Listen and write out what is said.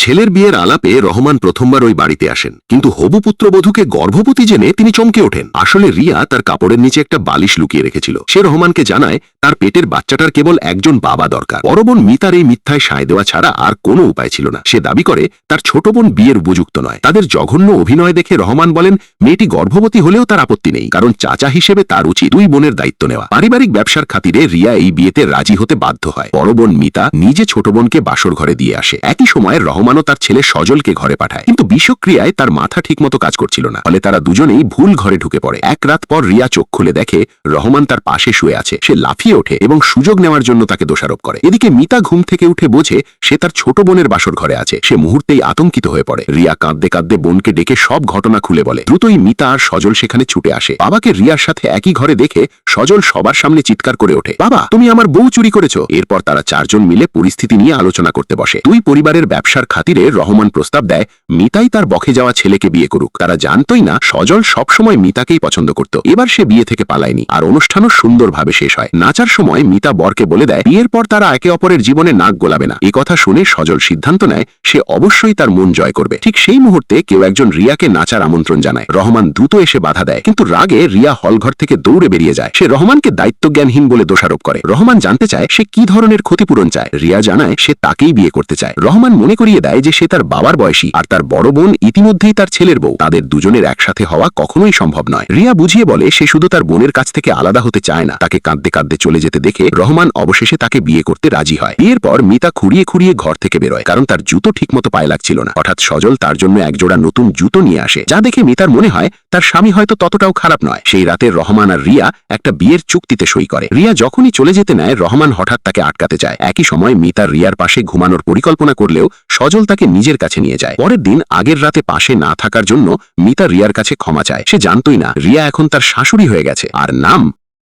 ছেলের বিয়ের আলাপে রহমান প্রথমবার ওই বাড়িতে আসেন, কিন্তু হবু পুত্রবধূকে গর্ভবতী জেনে তিনি চমকে ওঠেন। আসলে রিয়া তার কাপড়ের নিচে একটা বালিশ লুকিয়ে রেখেছিল। সে রহমানকে জানায় তার পেটের বাচ্চাটার কেবল একজন বাবা দরকার। বড় বোন মিতার এই মিথ্যায় সায় দেওয়া ছাড়া আর কোনো উপায় ছিল না। সে দাবি করে তার ছোট বোন বিয়ের উপযুক্ত নয়। তাদের জঘন্য অভিনয় দেখে রহমান বলেন মেয়েটি গর্ভবতী হলেও তার আপত্তি নেই, কারণ চাচা হিসেবে তার উচিত দুই বোনের দায়িত্ব নেওয়া। পারিবারিক ব্যবসার খাতিরে রিয়া এই বিয়েতে রাজি হতে বাধ্য হয়। বড় বোন মিতা নিজে ছোট বোনকে বাসর ঘরে দিয়ে আসে। একই সময় রহমানও তার ছেলে সজলকে ঘরে পাঠায়, কিন্তু বিষক্রিয়ায় তার মাথা ঠিকমতো কাজ করছিল না। ফলে তারা দুজনেই ভুল ঘরে ঢুকে পড়ে। এক রাত পর রিয়া চোখ খুলে দেখে রহমান তার পাশে শুয়ে আছে। সে লাফিয়ে ওঠে এবং সুযোগ নেওয়ার জন্য তাকে দোষারোপ করে। এদিকে মিতা ঘুম থেকে উঠে বোঝে সে তার ছোট বোনের বাসর ঘরে আছে। সে মুহূর্তেই আতঙ্কিত হয়ে পড়ে। রিয়া কাঁদতে কাঁদতে বোনকে ডেকে সব ঘটনা খুলে বলে। দ্রুতই মিতা আর সজল সেখানে ছুটে আসে। বাবাকে রিয়ার সাথে একই ঘরে দেখে সজল সবার সামনে চিৎকার করে ওঠে, বাবা তুমি আমার বউ চুরি করেছো। এরপর তারা চারজন মিলে পরিস্থিতি নিয়ে আলোচনা করতে বসে। দুই পরিবারের ব্যবসার খাতিরে রহমান প্রস্তাব দেয় মিতাই তার বকে যাওয়া ছেলেকে বিয়ে করুক। তারা জানতই না সজল সবসময় মিতাকেই পছন্দ করত। এবার সে বিয়ে থেকে পালায়নি, আর অনুষ্ঠানও সুন্দরভাবে শেষ হয়। নাচার সময় মিতা বরকে বলে দেয় বিয়ের পর তারা একে অপরের জীবনে নাক গোলাবে না। এ কথা শুনে সজল সিদ্ধান্ত নেয় সে অবশ্যই তার মন জয় করবে। ঠিক সেই মুহূর্তে কেউ একজন রিয়াকে নাচার আমন্ত্রণ জানায়। রহমান দ্রুত এসে বাধা দেয়, কিন্তু রাগে রিয়া হলঘর থেকে দৌড়ে বেরিয়ে যায়। সে রহমানকে দায়িত্বজ্ঞানহীন বলে দোষারোপ করে। রহমান জানতে চায় সে কি ধরনের ক্ষতিপূরণ চায়। রিয়া জানায় সে তাকেই বিয়ে করতে চায়। রহমান মনে করিয়ে দেয় যে সে তার বাবার বয়সী, আর তার বড় বোন ইতিমধ্যেই তার ছেলের বউ। তাদের দুজনের একসাথে হওয়া কখনোই সম্ভব নয়। রিয়া বুঝিয়ে বলে সে শুধু তার বোনের কাছ থেকে আলাদা হতে চায় না। তাকে কাঁদতে কাঁদতে চলে যেতে দেখে রহমান অবশেষে তাকে বিয়ে করতে রাজি হয়। বিয়ের পর মিতা খুঁড়িয়ে খুঁড়িয়ে ঘর থেকে বেরোয়, কারণ তার জুতো ঠিকমতো পায়ে লাগছিল না। হঠাৎ সজল তার জন্য একজোড়া নতুন জুতো নিয়ে আসে, যা দেখে মিতার মনে হয় তার স্বামী হয়তো ততটাও খারাপ নয়। সেই রাতে রহমান আর রিয়া একটা বিয়ের চুক্তিতে সই করে। রিয়া যখনই চলে যেতে নেয় রহমান হঠাৎ তাকে আটকাতে চায়। একই সময় মিতা রিয়ার পাশে ঘুমানোর পরিকল্পনা করলেও সজল তাকে নিজের কাছে নিয়ে যায়। পরের দিন আগের রাতে পাশে না থাকার জন্য মিতা রিয়ার কাছে ক্ষমা চায়। সে জানতই না রিয়া এখন তার শাশুড়ি হয়ে গেছে, আর নাম